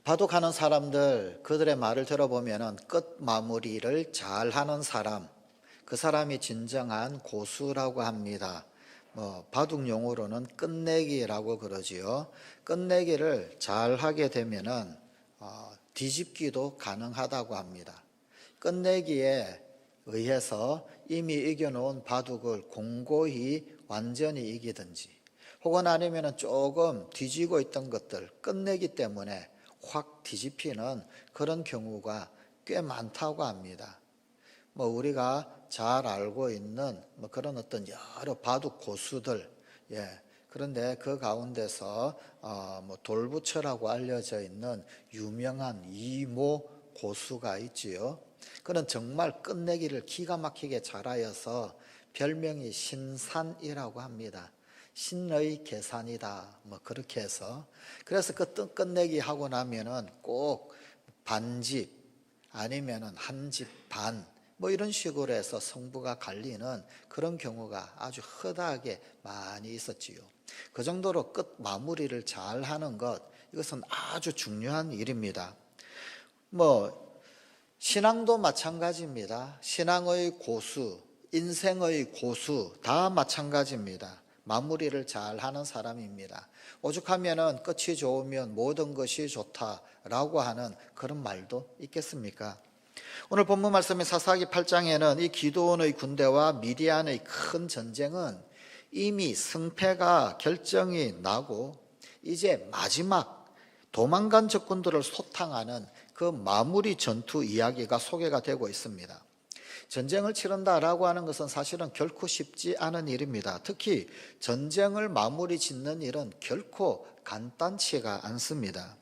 바둑하는 사람들, 그들의 말을 들어보면은 끝 마무리를 잘하는 사람, 그 사람이 진정한 고수라고 합니다. 바둑 용어로는 끝내기라고 그러지요. 끝내기를 잘하게 되면은 뒤집기도 가능하다고 합니다. 끝내기에 의해서 이미 이겨놓은 바둑을 공고히 완전히 이기든지, 혹은 아니면은 조금 뒤지고 있던 것들 끝내기 때문에 확 뒤집히는 그런 경우가 꽤 많다고 합니다. 우리가 잘 알고 있는 그런 어떤 여러 바둑 고수들, 그런데 그 가운데서 돌부처라고 알려져 있는 유명한 이모 고수가 있지요. 그는 정말 끝내기를 기가 막히게 잘하여서 별명이 신산이라고 합니다. 신의 계산이다, 그렇게 해서. 그래서 그 끝내기 하고 나면은 꼭 반집 아니면은 한 집 반, 이런 식으로 해서 승부가 갈리는 그런 경우가 아주 흔하게 많이 있었지요. 그 정도로 끝 마무리를 잘 하는 것, 이것은 아주 중요한 일입니다. 신앙도 마찬가지입니다. 신앙의 고수, 인생의 고수 다 마찬가지입니다. 마무리를 잘 하는 사람입니다. 오죽하면은 끝이 좋으면 모든 것이 좋다라고 하는 그런 말도 있겠습니까? 오늘 본문 말씀인 사사기 8장에는 이 기드온의 군대와 미디안의 큰 전쟁은 이미 승패가 결정이 나고 이제 마지막 도망간 적군들을 소탕하는 그 마무리 전투 이야기가 소개가 되고 있습니다. 전쟁을 치른다라고 하는 것은 사실은 결코 쉽지 않은 일입니다. 특히 전쟁을 마무리 짓는 일은 결코 간단치가 않습니다.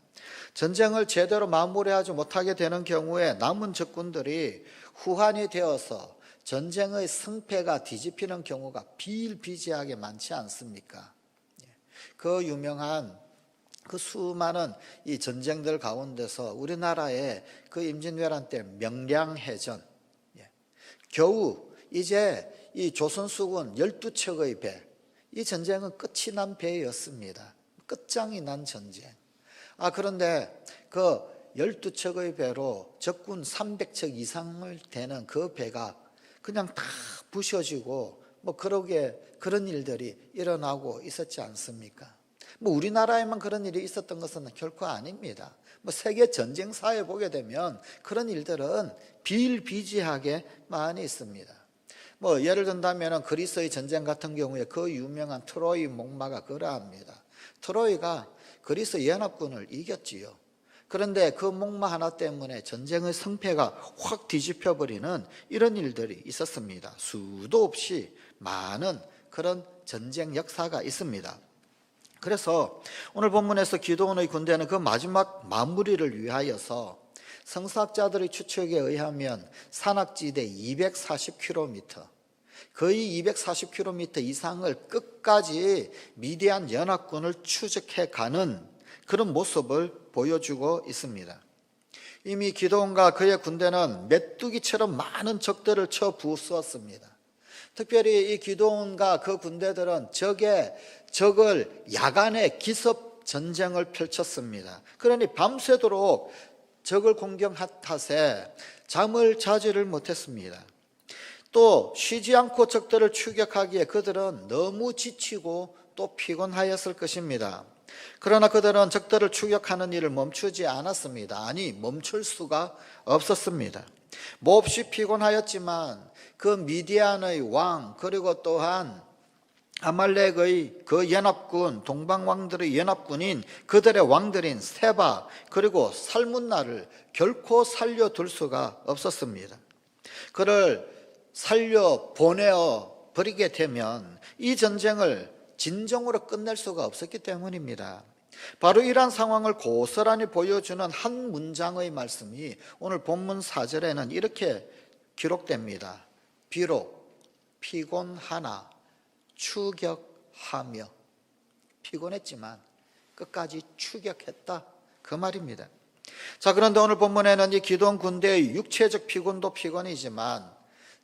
전쟁을 제대로 마무리하지 못하게 되는 경우에 남은 적군들이 후환이 되어서 전쟁의 승패가 뒤집히는 경우가 비일비재하게 많지 않습니까? 그 유명한 그 수많은 이 전쟁들 가운데서 우리나라의 그 임진왜란 때 명량해전, 겨우 이제 이 조선수군 12척의 배, 이 전쟁은 끝이 난 배였습니다. 끝장이 난 전쟁. 그런데 그 12척의 배로 적군 300척 이상을 되는 그 배가 그냥 다 부셔지고 그런 일들이 일어나고 있었지 않습니까? 우리나라에만 그런 일이 있었던 것은 결코 아닙니다. 세계 전쟁사에 보게 되면 그런 일들은 비일비재하게 많이 있습니다. 예를 든다면 그리스의 전쟁 같은 경우에 그 유명한 트로이 목마가 그러합니다. 트로이가 그리스 연합군을 이겼지요. 그런데 그 목마 하나 때문에 전쟁의 승패가 확 뒤집혀버리는 이런 일들이 있었습니다. 수도 없이 많은 그런 전쟁 역사가 있습니다. 그래서 오늘 본문에서 기드온의 군대는 그 마지막 마무리를 위하여서 성사학자들의 추측에 의하면 산악지대 240km, 거의 240km 이상을 끝까지 미디안 연합군을 추적해 가는 그런 모습을 보여주고 있습니다. 이미 기드온과 그의 군대는 메뚜기처럼 많은 적들을 쳐 부수었습니다. 특별히 이 기드온과 그 군대들은 적을 야간에 기습 전쟁을 펼쳤습니다. 그러니 밤새도록 적을 공격한 탓에 잠을 자지를 못했습니다. 또 쉬지 않고 적들을 추격하기에 그들은 너무 지치고 또 피곤하였을 것입니다. 그러나 그들은 적들을 추격하는 일을 멈추지 않았습니다. 멈출 수가 없었습니다. 몹시 피곤하였지만 그 미디안의 왕, 그리고 또한 아말렉의 그 연합군, 동방왕들의 연합군인 그들의 왕들인 세바, 그리고 살문나를 결코 살려둘 수가 없었습니다. 그를 살려 보내어 버리게 되면 이 전쟁을 진정으로 끝낼 수가 없었기 때문입니다. 바로 이러한 상황을 고스란히 보여주는 한 문장의 말씀이 오늘 본문 4절에는 이렇게 기록됩니다. 비록 피곤하나 추격하며. 피곤했지만 끝까지 추격했다, 그 말입니다. 그런데 오늘 본문에는 이 기드온 군대의 육체적 피곤도 피곤이지만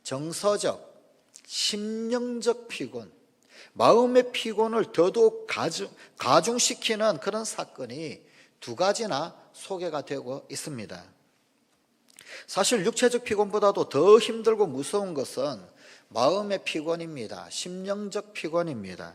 정서적, 심령적 피곤, 마음의 피곤을 더더욱 가중시키는 그런 사건이 두 가지나 소개가 되고 있습니다. 사실 육체적 피곤보다도 더 힘들고 무서운 것은 마음의 피곤입니다. 심령적 피곤입니다.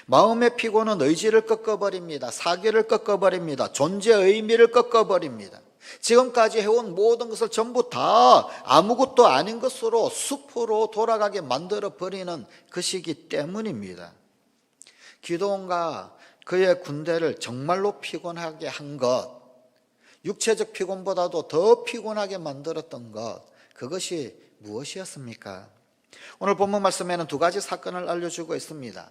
마음의 피곤은 의지를 꺾어버립니다. 사기를 꺾어버립니다. 존재의 의미를 꺾어버립니다. 지금까지 해온 모든 것을 전부 다 아무것도 아닌 것으로 숲으로 돌아가게 만들어버리는 것이기 때문입니다. 기드온과 그의 군대를 정말로 피곤하게 한 것, 육체적 피곤보다도 더 피곤하게 만들었던 것, 그것이 무엇이었습니까? 오늘 본문 말씀에는 두 가지 사건을 알려주고 있습니다.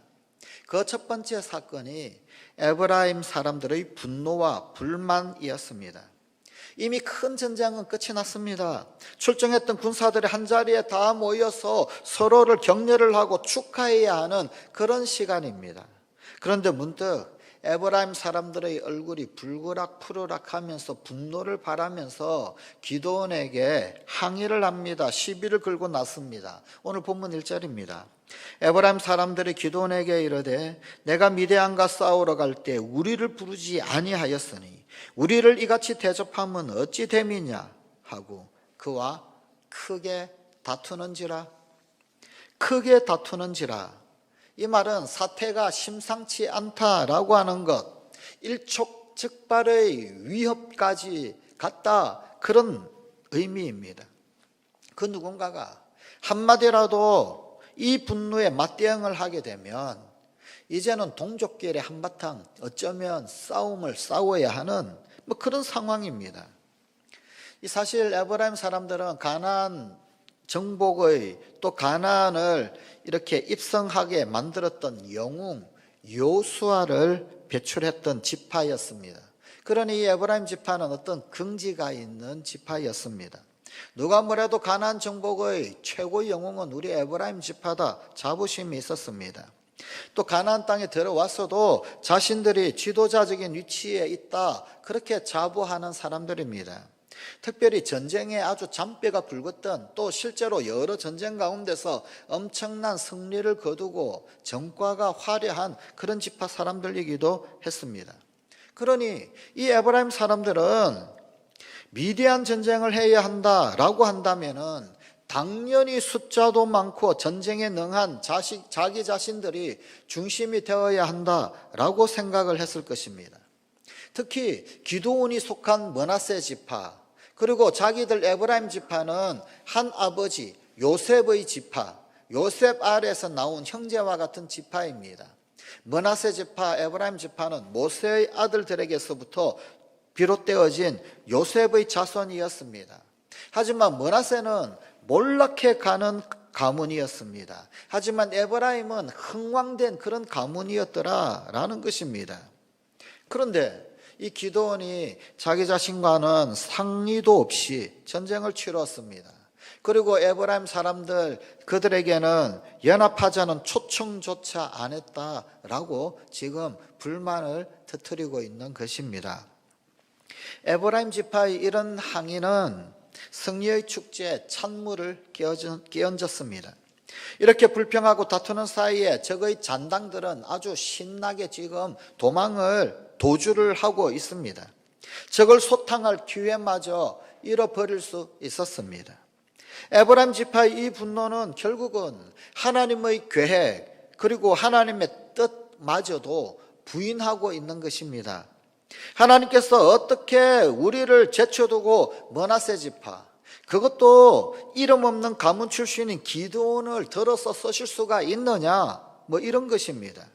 그 첫 번째 사건이 에브라임 사람들의 분노와 불만이었습니다. 이미 큰 전쟁은 끝이 났습니다. 출정했던 군사들이 한자리에 다 모여서 서로를 격려를 하고 축하해야 하는 그런 시간입니다. 그런데 문득 에브라임 사람들의 얼굴이 불그락 하면서 분노를 발하면서 기드온에게 항의를 합니다. 시비를 걸고 났습니다. 오늘 본문 1절입니다. 에브라임 사람들이 기드온에게 이르되 내가 미디안과 싸우러 갈 때 우리를 부르지 아니하였으니 우리를 이같이 대접함은 어찌 됨이냐 하고 그와 크게 다투는지라. 크게 다투는지라. 이 말은 사태가 심상치 않다라고 하는 것, 일촉즉발의 위협까지 갔다, 그런 의미입니다. 그 누군가가 한마디라도 이 분노에 맞대응을 하게 되면 이제는 동족끼리 한바탕 어쩌면 싸움을 싸워야 하는 그런 상황입니다. 사실 에브라임 사람들은 가나안 정복의 또 가나안을 이렇게 입성하게 만들었던 영웅 요수아를 배출했던 지파였습니다. 그러니 이 에브라임 지파는 어떤 긍지가 있는 지파였습니다. 누가 뭐래도 가나안 정복의 최고 영웅은 우리 에브라임 지파다, 자부심이 있었습니다. 또 가나안 땅에 들어왔어도 자신들이 지도자적인 위치에 있다, 그렇게 자부하는 사람들입니다. 특별히 전쟁에 아주 잔뼈가 굵었던, 또 실제로 여러 전쟁 가운데서 엄청난 승리를 거두고 전과가 화려한 그런 지파 사람들이기도 했습니다. 그러니 이 에브라임 사람들은 미디안 전쟁을 해야 한다라고 한다면은 당연히 숫자도 많고 전쟁에 능한 자기 자신들이 중심이 되어야 한다라고 생각을 했을 것입니다. 특히 기드온이 속한 므낫세 지파, 그리고 자기들 에브라임 지파는 한 아버지 요셉의 지파, 요셉 아래에서 나온 형제와 같은 지파입니다. 므낫세 지파, 에브라임 지파는 모세의 아들들에게서부터 비롯되어진 요셉의 자손이었습니다. 하지만 므낫세는 몰락해 가는 가문이었습니다. 하지만 에브라임은 흥왕된 그런 가문이었더라라는 것입니다. 그런데 이 기드온이 자기 자신과는 상의도 없이 전쟁을 치렀습니다. 그리고 에브라임 사람들, 그들에게는 연합하자는 초청조차 안 했다라고 지금 불만을 터뜨리고 있는 것입니다. 에브라임 지파의 이런 항의는 승리의 축제에 찬물을 끼얹었습니다. 이렇게 불평하고 다투는 사이에 적의 잔당들은 아주 신나게 지금 도주를 하고 있습니다. 적을 소탕할 기회마저 잃어버릴 수 있었습니다. 에브라임 지파의 이 분노는 결국은 하나님의 계획, 그리고 하나님의 뜻마저도 부인하고 있는 것입니다. 하나님께서 어떻게 우리를 제쳐두고 므낫세 지파, 그것도 이름 없는 가문 출신인 기드온을 들어서 쓰실 수가 있느냐, 이런 것입니다.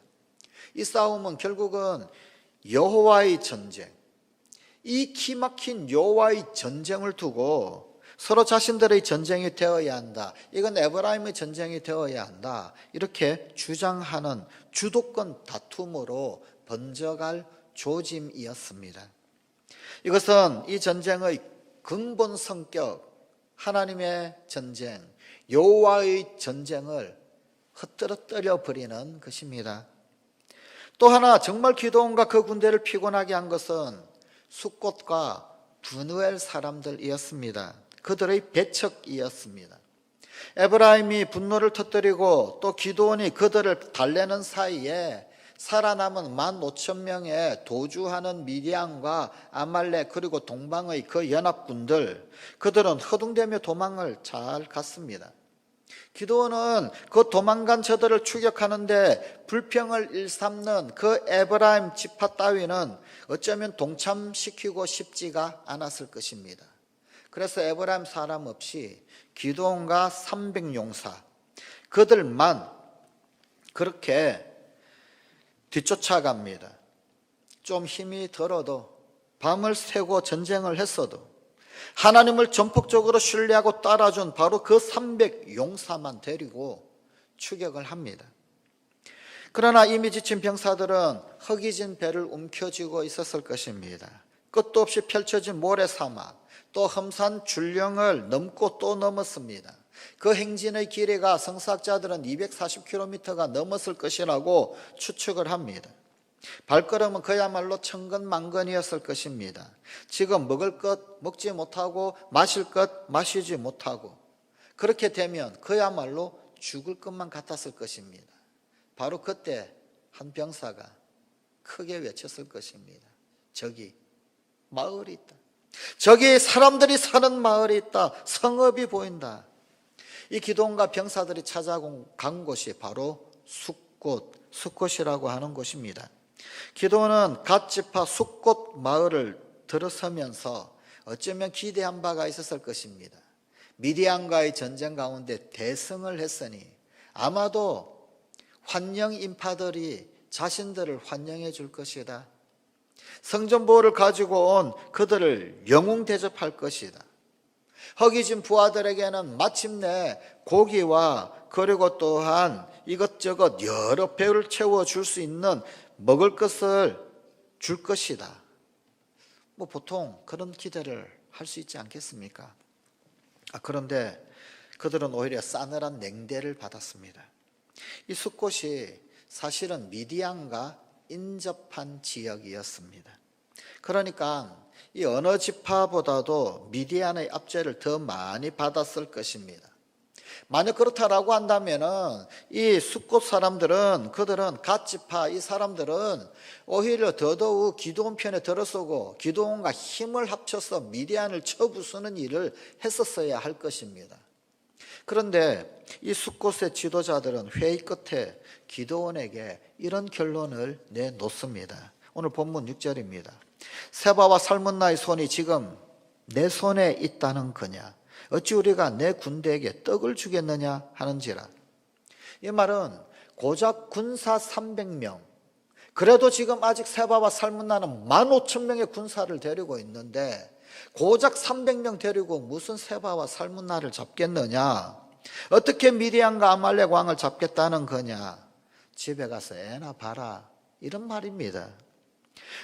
이 싸움은 결국은 여호와의 전쟁, 이 기막힌 여호와의 전쟁을 두고 서로 자신들의 전쟁이 되어야 한다, 이건 에브라임의 전쟁이 되어야 한다, 이렇게 주장하는 주도권 다툼으로 번져갈 조짐이었습니다. 이것은 이 전쟁의 근본 성격, 하나님의 전쟁, 여호와의 전쟁을 흩뜨려 버리는 것입니다. 또 하나 정말 기드온과 그 군대를 피곤하게 한 것은 숫곳과 브누엘 사람들이었습니다. 그들의 배척이었습니다. 에브라임이 분노를 터뜨리고 또 기드온이 그들을 달래는 사이에 살아남은 15,000명의 도주하는 미디안과 아말렉 그리고 동방의 그 연합군들, 그들은 허둥대며 도망을 잘 갔습니다. 기드온은 그 도망간 저들을 추격하는데 불평을 일삼는 그 에브라임 지파 따위는 어쩌면 동참시키고 싶지가 않았을 것입니다. 그래서 에브라임 사람 없이 기드온과 300용사 그들만 그렇게 뒤쫓아갑니다. 좀 힘이 들어도 밤을 새고 전쟁을 했어도 하나님을 전폭적으로 신뢰하고 따라준 바로 그 300용사만 데리고 추격을 합니다. 그러나 이미 지친 병사들은 허기진 배를 움켜쥐고 있었을 것입니다. 끝도 없이 펼쳐진 모래사막, 또 험산 줄령을 넘고 또 넘었습니다. 그 행진의 길이가 성사학자들은 240km가 넘었을 것이라고 추측을 합니다. 발걸음은 그야말로 천근만근이었을 것입니다. 지금 먹을 것 먹지 못하고 마실 것 마시지 못하고 그렇게 되면 그야말로 죽을 것만 같았을 것입니다. 바로 그때 한 병사가 크게 외쳤을 것입니다. 저기 마을이 있다. 저기 사람들이 사는 마을이 있다. 성읍이 보인다. 이 기드온과 병사들이 찾아간 곳이 바로 숫곳이라고 하는 곳입니다. 기드온은 갓 지파 숫곳 마을을 들어서면서 어쩌면 기대한 바가 있었을 것입니다. 미디안과의 전쟁 가운데 대승을 했으니 아마도 환영 인파들이 자신들을 환영해 줄 것이다. 성전보호를 가지고 온 그들을 영웅 대접할 것이다. 허기진 부하들에게는 마침내 고기와 그리고 또한 이것저것 여러 배를 채워줄 수 있는 먹을 것을 줄 것이다. 보통 그런 기대를 할 수 있지 않겠습니까? 그런데 그들은 오히려 싸늘한 냉대를 받았습니다. 이 숫곳이 사실은 미디안과 인접한 지역이었습니다. 그러니까 이 어느 지파보다도 미디안의 압제를 더 많이 받았을 것입니다. 만약 그렇다라고 한다면은 이 숫곳 사람들은 그들은 갓 지파 이 사람들은 오히려 더더욱 기드온 편에 들어서고 기드온과 힘을 합쳐서 미디안을 쳐부수는 일을 했었어야 할 것입니다. 그런데 이 숫곳의 지도자들은 회의 끝에 기드온에게 이런 결론을 내놓습니다. 오늘 본문 6절입니다. 세바와 살문나의 손이 지금 내 손에 있다는 거냐? 어찌 우리가 내 군대에게 떡을 주겠느냐 하는지라. 이 말은 고작 군사 300명, 그래도 지금 아직 세바와 살문나는 15,000명의 군사를 데리고 있는데 고작 300명 데리고 무슨 세바와 살문나를 잡겠느냐? 어떻게 미디안과 아말렉 왕을 잡겠다는 거냐? 집에 가서 애나 봐라, 이런 말입니다.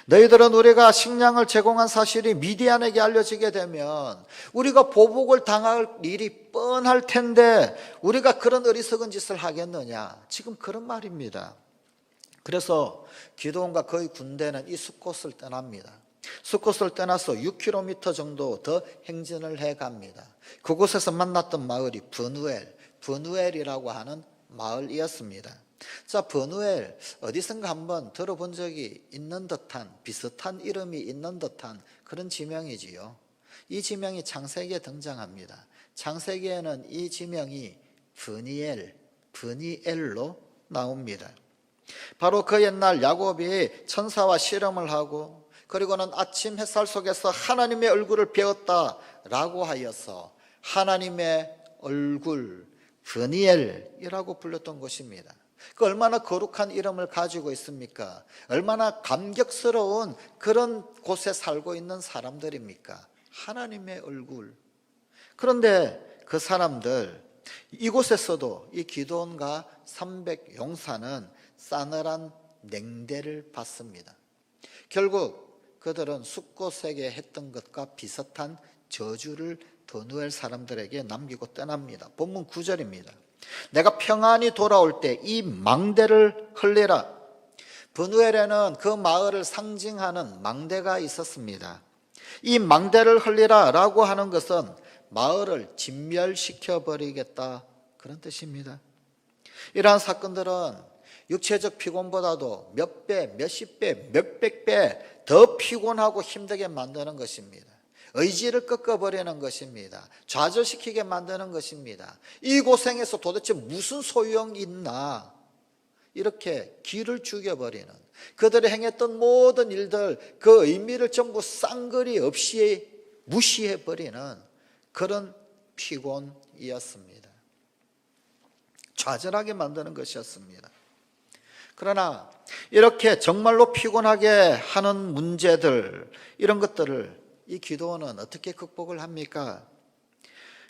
너희들은 우리가 식량을 제공한 사실이 미디안에게 알려지게 되면 우리가 보복을 당할 일이 뻔할 텐데 우리가 그런 어리석은 짓을 하겠느냐? 지금 그런 말입니다. 그래서 기드온과 그의 군대는 이 숫곳을 떠납니다. 숫곳을 떠나서 6km 정도 더 행진을 해갑니다. 그곳에서 만났던 마을이 버누엘이라고 하는 마을이었습니다. 자, 버누엘, 어디선가 한번 들어본 적이 있는 듯한, 비슷한 이름이 있는 듯한 그런 지명이지요. 이 지명이 창세기에 등장합니다. 창세기에는 이 지명이 브니엘로 나옵니다. 바로 그 옛날 야곱이 천사와 씨름을 하고 그리고는 아침 햇살 속에서 하나님의 얼굴을 배웠다라고 하여서 하나님의 얼굴, 브니엘이라고 불렸던 곳입니다. 그 얼마나 거룩한 이름을 가지고 있습니까? 얼마나 감격스러운 그런 곳에 살고 있는 사람들입니까? 하나님의 얼굴. 그런데 그 사람들, 이곳에서도 이 기드온과 300용사는 싸늘한 냉대를 받습니다. 결국 그들은 숫곳에게 했던 것과 비슷한 저주를 버누엘 사람들에게 남기고 떠납니다. 본문 9절입니다. 내가 평안히 돌아올 때 이 망대를 흘리라. 버누엘에는 그 마을을 상징하는 망대가 있었습니다. 이 망대를 흘리라 라고 하는 것은 마을을 진멸시켜 버리겠다, 그런 뜻입니다. 이러한 사건들은 육체적 피곤보다도 몇 배, 몇십 배, 몇백 배 더 피곤하고 힘들게 만드는 것입니다. 의지를 꺾어버리는 것입니다. 좌절시키게 만드는 것입니다. 이 고생에서 도대체 무슨 소용이 있나? 이렇게 기를 죽여버리는, 그들이 행했던 모든 일들 그 의미를 전부 쌍거리 없이 무시해버리는 그런 피곤이었습니다. 좌절하게 만드는 것이었습니다. 그러나 이렇게 정말로 피곤하게 하는 문제들, 이런 것들을 이 기도원은 어떻게 극복을 합니까?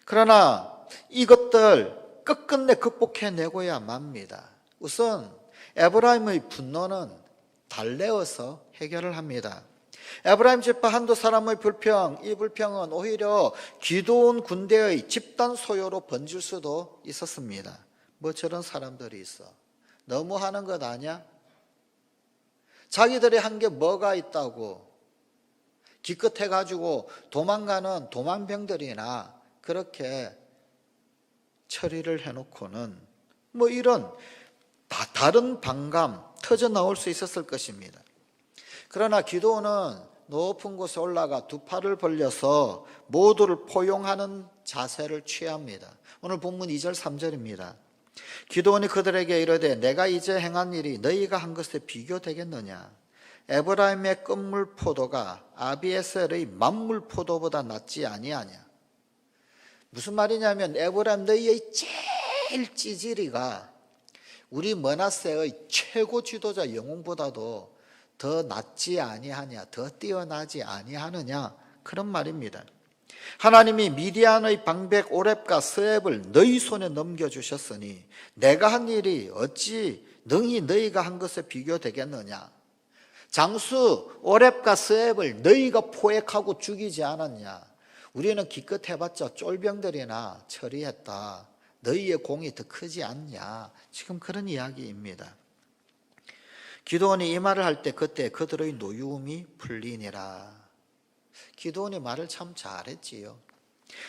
그러나 이것들 끝끝내 극복해내고야 맙니다. 우선 에브라임의 분노는 달래어서 해결을 합니다. 에브라임 지파 한두 사람의 불평, 이 불평은 오히려 기드온 군대의 집단 소요로 번질 수도 있었습니다. 뭐 저런 사람들이 있어, 너무 하는 것 아니야? 자기들이 한 게 뭐가 있다고 기껏해가지고 도망가는 도망병들이나 그렇게 처리를 해놓고는 뭐 이런 다른 반감 터져 나올 수 있었을 것입니다. 그러나 기드온은 높은 곳에 올라가 두 팔을 벌려서 모두를 포용하는 자세를 취합니다. 오늘 본문 2절 3절입니다. 기드온이 그들에게 이르되 내가 이제 행한 일이 너희가 한 것에 비교되겠느냐? 에브라임의 끝물 포도가 아비에셀의 만물 포도보다 낫지 아니하냐? 무슨 말이냐면 에브라임 너희의 제일 찌질이가 우리 므낫세의 최고 지도자 영웅보다도 더 낫지 아니하냐, 더 뛰어나지 아니하느냐, 그런 말입니다. 하나님이 미디안의 방백 오렙과 스앱을 너희 손에 넘겨주셨으니 내가 한 일이 어찌 능히 너희가 한 것에 비교되겠느냐? 장수 오렙과 스앱을 너희가 포획하고 죽이지 않았냐? 우리는 기껏 해봤자 쫄병들이나 처리했다. 너희의 공이 더 크지 않냐? 지금 그런 이야기입니다. 기드온이 이 말을 할 때 그때 그들의 노여움이 풀리니라. 기드온이 말을 참 잘했지요.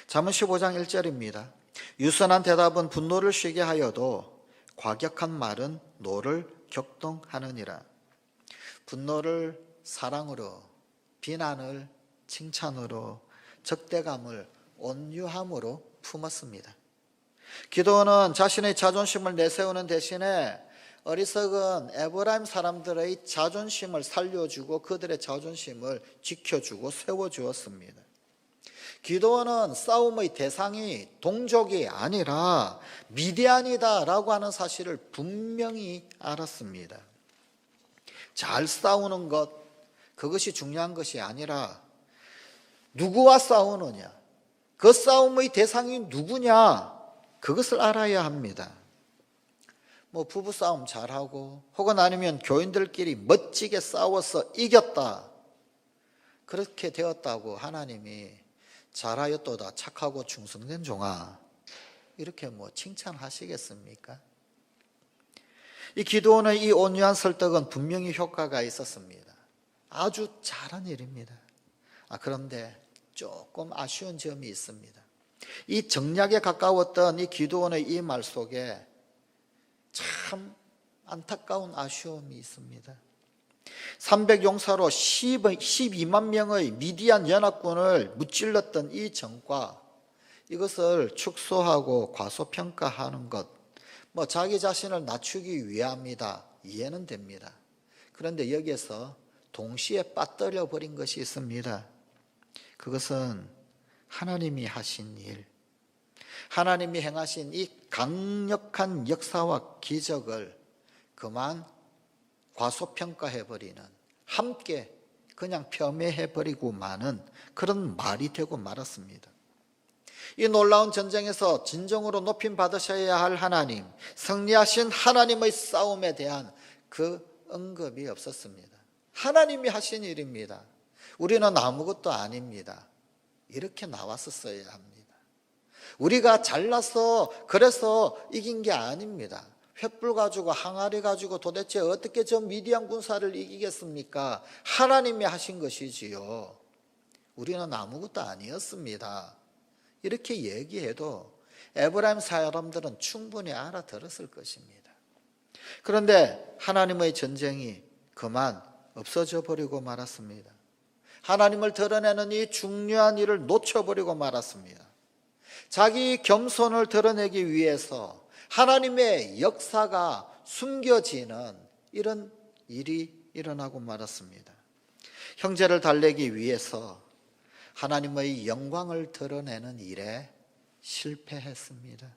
잠언 15장 1절입니다. 유선한 대답은 분노를 쉬게 하여도 과격한 말은 노를 격동하느니라. 분노를 사랑으로, 비난을 칭찬으로, 적대감을 온유함으로 품었습니다. 기드온은 자신의 자존심을 내세우는 대신에 어리석은 에브라임 사람들의 자존심을 살려주고 그들의 자존심을 지켜주고 세워주었습니다. 기드온은 싸움의 대상이 동족이 아니라 미디안이다라고 하는 사실을 분명히 알았습니다. 잘 싸우는 것, 그것이 중요한 것이 아니라 누구와 싸우느냐, 그 싸움의 대상이 누구냐, 그것을 알아야 합니다. 뭐 부부싸움 잘하고 혹은 아니면 교인들끼리 멋지게 싸워서 이겼다, 그렇게 되었다고 하나님이 잘하였도다 착하고 충성된 종아, 이렇게 뭐 칭찬하시겠습니까? 이 기드온의 이 온유한 설득은 분명히 효과가 있었습니다. 아주 잘한 일입니다. 그런데 조금 아쉬운 점이 있습니다. 이 정략에 가까웠던 이 기드온의 이 말 속에 참 안타까운 아쉬움이 있습니다. 300용사로 12만 명의 미디안 연합군을 무찔렀던 이 전과, 이것을 축소하고 과소평가하는 것, 뭐 자기 자신을 낮추기 위함이다, 이해는 됩니다. 그런데 여기에서 동시에 빠뜨려 버린 것이 있습니다. 그것은 하나님이 하신 일, 하나님이 행하신 이 강력한 역사와 기적을 그만 과소평가해버리는, 함께 그냥 폄훼해버리고 마는 그런 말이 되고 말았습니다. 이 놀라운 전쟁에서 진정으로 높임 받으셔야 할 하나님, 승리하신 하나님의 싸움에 대한 그 언급이 없었습니다. 하나님이 하신 일입니다. 우리는 아무것도 아닙니다. 이렇게 나왔었어야 합니다. 우리가 잘나서 그래서 이긴 게 아닙니다. 횃불 가지고 항아리 가지고 도대체 어떻게 저 미디안 군사를 이기겠습니까? 하나님이 하신 것이지요. 우리는 아무것도 아니었습니다. 이렇게 얘기해도 에브라임 사람들은 충분히 알아들었을 것입니다. 그런데 하나님의 전쟁이 그만 없어져 버리고 말았습니다. 하나님을 드러내는 이 중요한 일을 놓쳐버리고 말았습니다. 자기 겸손을 드러내기 위해서 하나님의 역사가 숨겨지는 이런 일이 일어나고 말았습니다. 형제를 달래기 위해서 하나님의 영광을 드러내는 일에 실패했습니다.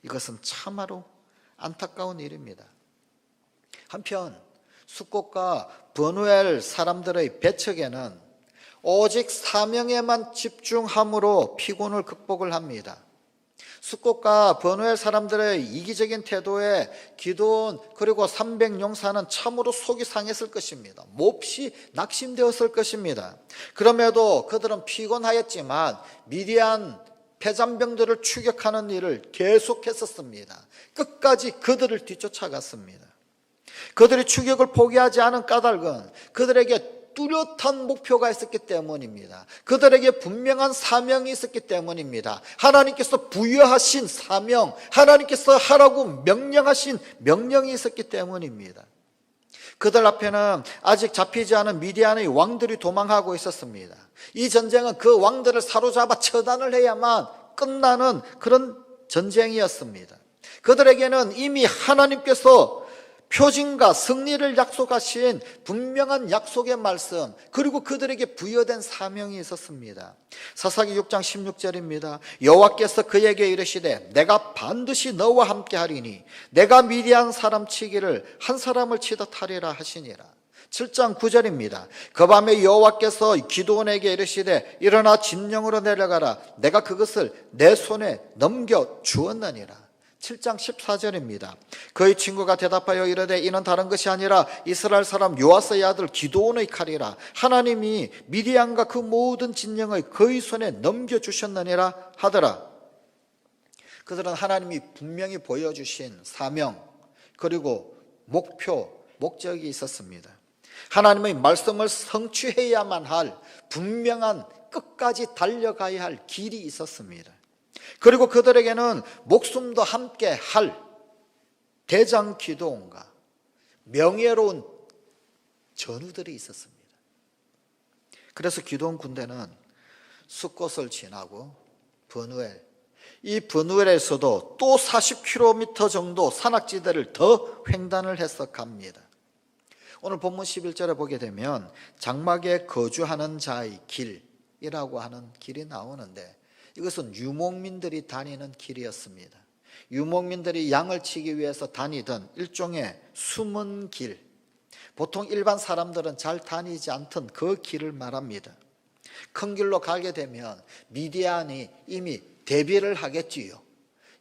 이것은 참으로 안타까운 일입니다. 한편 숫꽃과 브누엘 사람들의 배척에는 오직 사명에만 집중함으로 피곤을 극복을 합니다. 숫꽃과 브누엘 사람들의 이기적인 태도에 기드온 그리고 300용사는 참으로 속이 상했을 것입니다. 몹시 낙심되었을 것입니다. 그럼에도 그들은 피곤하였지만 미디안 패잔병들을 추격하는 일을 계속했었습니다. 끝까지 그들을 뒤쫓아갔습니다. 그들이 추격을 포기하지 않은 까닭은 그들에게 뚜렷한 목표가 있었기 때문입니다. 그들에게 분명한 사명이 있었기 때문입니다. 하나님께서 부여하신 사명, 하나님께서 하라고 명령하신 명령이 있었기 때문입니다. 그들 앞에는 아직 잡히지 않은 미디안의 왕들이 도망하고 있었습니다. 이 전쟁은 그 왕들을 사로잡아 처단을 해야만 끝나는 그런 전쟁이었습니다. 그들에게는 이미 하나님께서 표징과 승리를 약속하신 분명한 약속의 말씀, 그리고 그들에게 부여된 사명이 있었습니다. 사사기 6장 16절입니다. 여호와께서 그에게 이르시되 내가 반드시 너와 함께 하리니 내가 미디안 사람 치기를 한 사람을 치듯 하리라 하시니라. 7장 9절입니다. 그 밤에 여호와께서 기드온에게 이르시되 일어나 진영으로 내려가라. 내가 그것을 내 손에 넘겨 주었느니라. 7장 14절입니다. 그의 친구가 대답하여 이르되 이는 다른 것이 아니라 이스라엘 사람 요아스의 아들 기드온의 칼이라. 하나님이 미디안과 그 모든 진영을 그의 손에 넘겨주셨느니라 하더라. 그들은 하나님이 분명히 보여주신 사명 그리고 목표, 목적이 있었습니다. 하나님의 말씀을 성취해야만 할 분명한 끝까지 달려가야 할 길이 있었습니다. 그리고 그들에게는 목숨도 함께 할 대장 기드온과 명예로운 전우들이 있었습니다. 그래서 기드온 군대는 숫꽃을 지나고 브누엘, 이 브누엘에서도 또 40km 정도 산악지대를 더 횡단을 해서 갑니다. 오늘 본문 11절에 보게 되면 장막에 거주하는 자의 길이라고 하는 길이 나오는데 이것은 유목민들이 다니는 길이었습니다. 유목민들이 양을 치기 위해서 다니던 일종의 숨은 길, 보통 일반 사람들은 잘 다니지 않던 그 길을 말합니다. 큰 길로 가게 되면 미디안이 이미 대비를 하겠지요.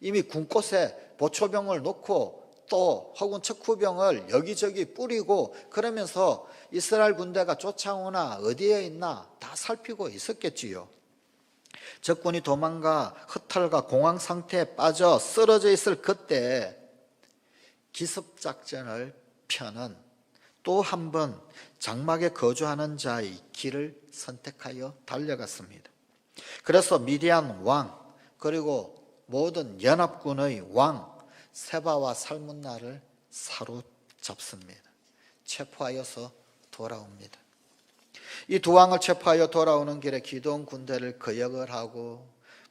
이미 군곳에 보초병을 놓고 또 혹은 척후병을 여기저기 뿌리고 그러면서 이스라엘 군대가 쫓아오나 어디에 있나 다 살피고 있었겠지요. 적군이 도망가 흩탈과 공황 상태에 빠져 쓰러져 있을 그때 기습작전을 펴는 또 한 번 장막에 거주하는 자의 길을 선택하여 달려갔습니다. 그래서 미디안 왕 그리고 모든 연합군의 왕 세바와 살문나를 사로잡습니다. 체포하여서 돌아옵니다. 이 두 왕을 체포하여 돌아오는 길에 기드온 군대를 거역을 하고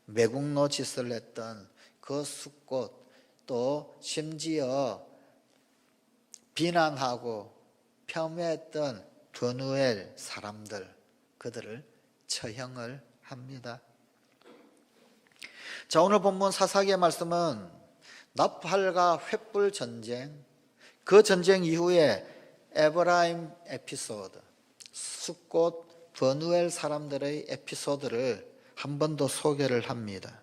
매국노 짓을 했던 그 숫꽃, 또 심지어 비난하고 폄훼했던 브누엘 사람들, 그들을 처형을 합니다. 자, 오늘 본문 사사기의 말씀은 나팔과 횃불 전쟁, 그 전쟁 이후에 에브라임 에피소드, 숫꽃 브누엘 사람들의 에피소드를 한 번 더 소개를 합니다.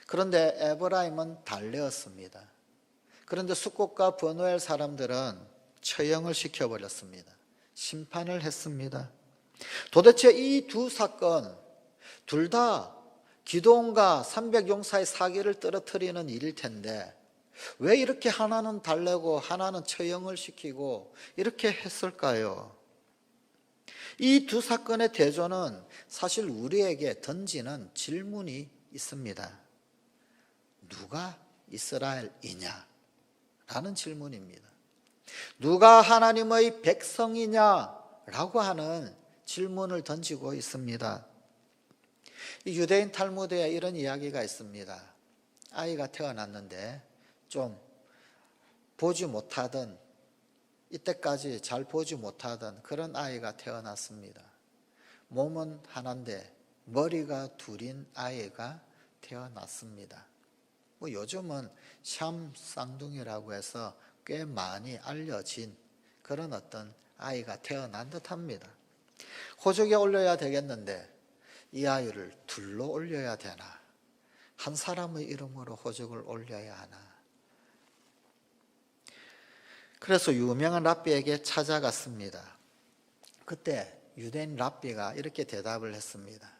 그런데 에브라임은 달래었습니다. 그런데 숫꽃과 브누엘 사람들은 처형을 시켜버렸습니다. 심판을 했습니다. 도대체 이 두 사건, 둘 다 기드온과 300용사의 사기를 떨어뜨리는 일일 텐데 왜 이렇게 하나는 달래고 하나는 처형을 시키고 이렇게 했을까요? 이 두 사건의 대조는 사실 우리에게 던지는 질문이 있습니다. 누가 이스라엘이냐? 라는 질문입니다. 누가 하나님의 백성이냐라고 하는 질문을 던지고 있습니다. 이 유대인 탈무드에 이런 이야기가 있습니다. 아이가 태어났는데 좀 보지 못하던, 이때까지 잘 보지 못하던 그런 아이가 태어났습니다. 몸은 하나인데 머리가 둘인 아이가 태어났습니다. 요즘은 샴 쌍둥이라고 해서 꽤 많이 알려진 그런 어떤 아이가 태어난 듯합니다. 호적에 올려야 되겠는데 이 아이를 둘로 올려야 되나? 한 사람의 이름으로 호적을 올려야 하나? 그래서 유명한 랍비에게 찾아갔습니다. 그때 유대인 랍비가 이렇게 대답을 했습니다.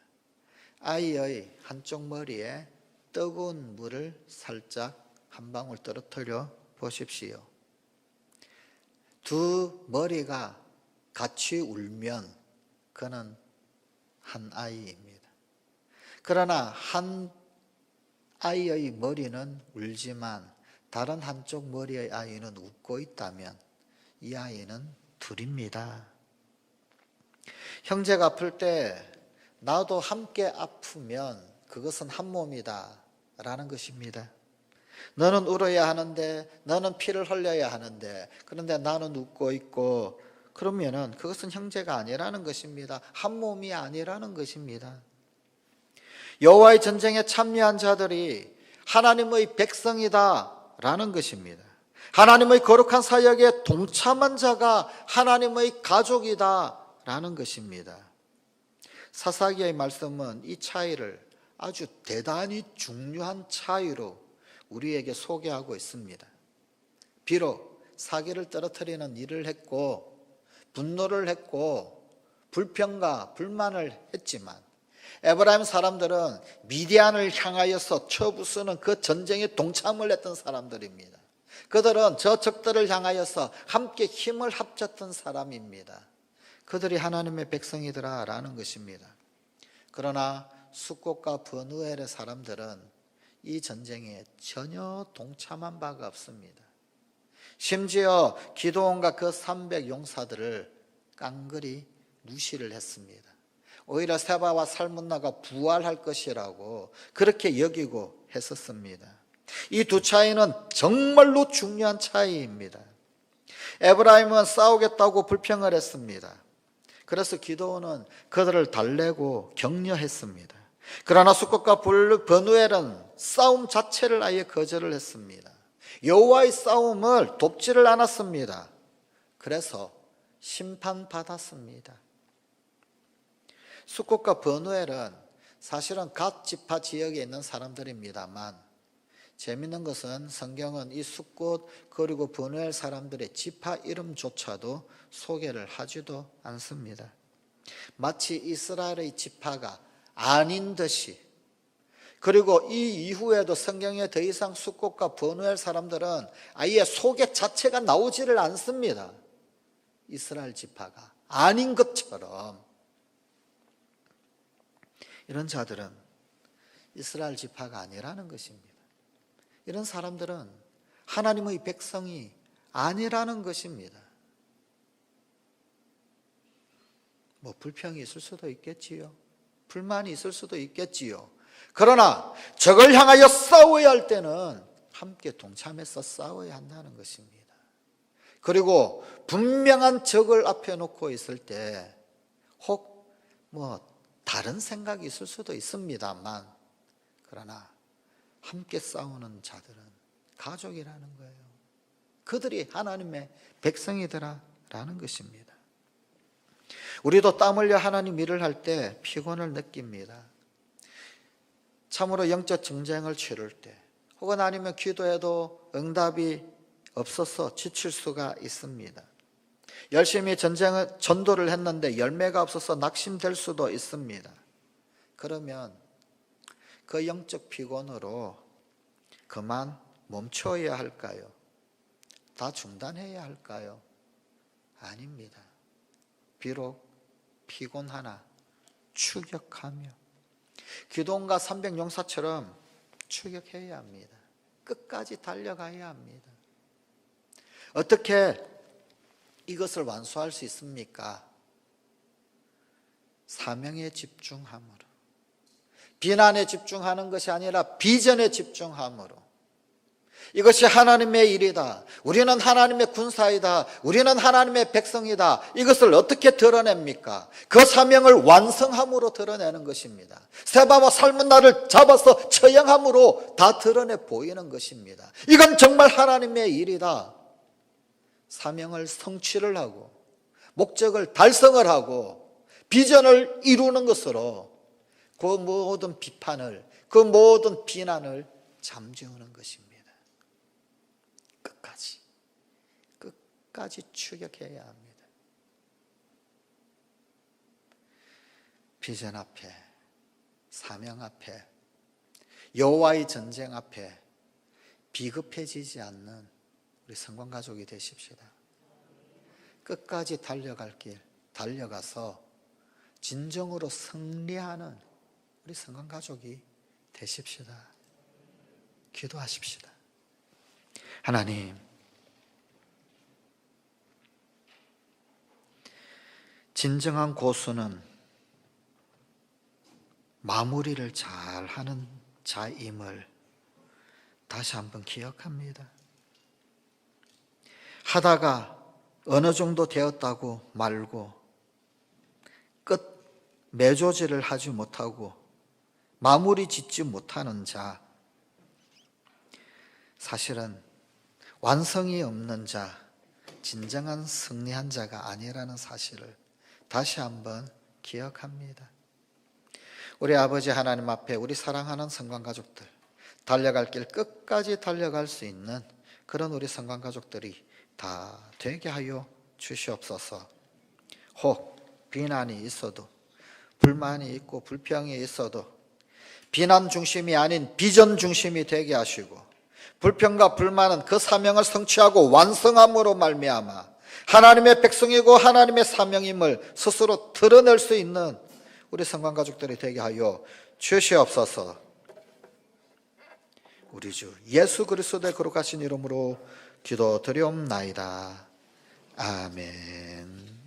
아이의 한쪽 머리에 뜨거운 물을 살짝 한 방울 떨어뜨려 보십시오. 두 머리가 같이 울면 그는 한 아이입니다. 그러나 한 아이의 머리는 울지만 다른 한쪽 머리의 아이는 웃고 있다면 이 아이는 둘입니다. 형제가 아플 때 나도 함께 아프면 그것은 한 몸이다 라는 것입니다. 너는 울어야 하는데, 너는 피를 흘려야 하는데, 그런데 나는 웃고 있고, 그러면은 그것은 형제가 아니라는 것입니다. 한 몸이 아니라는 것입니다. 여호와의 전쟁에 참여한 자들이 하나님의 백성이다 라는 것입니다. 하나님의 거룩한 사역에 동참한 자가 하나님의 가족이다 라는 것입니다. 사사기의 말씀은 이 차이를 아주 대단히 중요한 차이로 우리에게 소개하고 있습니다. 비록 사기를 떨어뜨리는 일을 했고 분노를 했고 불평과 불만을 했지만 에브라임 사람들은 미디안을 향하여서 쳐부수는 그 전쟁에 동참을 했던 사람들입니다. 그들은 저 적들을 향하여서 함께 힘을 합쳤던 사람입니다. 그들이 하나님의 백성이더라 라는 것입니다. 그러나 숫꽃과 브누엘의 사람들은 이 전쟁에 전혀 동참한 바가 없습니다. 심지어 기드온과 그 300 용사들을 깡그리 무시를 했습니다. 오히려 세바와 살문나가 부활할 것이라고 그렇게 여기고 했었습니다. 이 두 차이는 정말로 중요한 차이입니다. 에브라임은 싸우겠다고 불평을 했습니다. 그래서 기드온은 그들을 달래고 격려했습니다. 그러나 숫꽃과 브누엘은 싸움 자체를 아예 거절을 했습니다. 여호와의 싸움을 돕지를 않았습니다. 그래서 심판받았습니다. 숫꽃과 브누엘은 사실은 갓 지파 지역에 있는 사람들입니다만 재미있는 것은 성경은 이 숫꽃 그리고 브누엘 사람들의 지파 이름조차도 소개를 하지도 않습니다. 마치 이스라엘의 지파가 아닌 듯이, 그리고 이 이후에도 성경에 더 이상 숫꽃과 브누엘 사람들은 아예 소개 자체가 나오지를 않습니다. 이스라엘 지파가 아닌 것처럼 이런 자들은 이스라엘 지파가 아니라는 것입니다. 이런 사람들은 하나님의 백성이 아니라는 것입니다. 불평이 있을 수도 있겠지요. 불만이 있을 수도 있겠지요. 그러나 적을 향하여 싸워야 할 때는 함께 동참해서 싸워야 한다는 것입니다. 그리고 분명한 적을 앞에 놓고 있을 때 혹 다른 생각이 있을 수도 있습니다만 그러나 함께 싸우는 자들은 가족이라는 거예요. 그들이 하나님의 백성이더라라는 것입니다. 우리도 땀 흘려 하나님 일을 할 때 피곤을 느낍니다. 참으로 영적 전쟁을 치를 때 혹은 아니면 기도해도 응답이 없어서 지칠 수가 있습니다. 열심히 전도를 했는데 열매가 없어서 낙심될 수도 있습니다. 그러면 그 영적 피곤으로 그만 멈춰야 할까요? 다 중단해야 할까요? 아닙니다. 비록 피곤하나 추격하며 기드온과 300 용사처럼 추격해야 합니다. 끝까지 달려가야 합니다. 어떻게 이것을 완수할 수 있습니까? 사명에 집중함으로. 비난에 집중하는 것이 아니라 비전에 집중함으로. 이것이 하나님의 일이다. 우리는 하나님의 군사이다. 우리는 하나님의 백성이다. 이것을 어떻게 드러냅니까? 그 사명을 완성함으로 드러내는 것입니다. 세바와 삶은 나를 잡아서 처형함으로 다 드러내 보이는 것입니다. 이건 정말 하나님의 일이다. 사명을 성취를 하고 목적을 달성을 하고 비전을 이루는 것으로 그 모든 비판을, 그 모든 비난을 잠재우는 것입니다. 끝까지 추격해야 합니다. 비전 앞에, 사명 앞에, 여호와의 전쟁 앞에 비급해지지 않는 우리 성관가족이 되십시다. 끝까지 달려갈 길 달려가서 진정으로 승리하는 우리 성관가족이 되십시다. 기도하십시다. 하나님, 진정한 고수는 마무리를 잘하는 자임을 다시 한번 기억합니다. 하다가 어느 정도 되었다고 말고 끝 매조지를 하지 못하고 마무리 짓지 못하는 자, 사실은 완성이 없는 자, 진정한 승리한 자가 아니라는 사실을 다시 한번 기억합니다. 우리 아버지 하나님 앞에 우리 사랑하는 성관가족들, 달려갈 길 끝까지 달려갈 수 있는 그런 우리 성관가족들이 다 되게 하여 주시옵소서. 혹 비난이 있어도, 불만이 있고 불평이 있어도 비난 중심이 아닌 비전 중심이 되게 하시고, 불평과 불만은 그 사명을 성취하고 완성함으로 말미암아 하나님의 백성이고 하나님의 사명임을 스스로 드러낼 수 있는 우리 성관가족들이 되게 하여 주시옵소서. 우리 주 예수 그리스도의 거룩하신 이름으로 기도드리옵나이다. 아멘.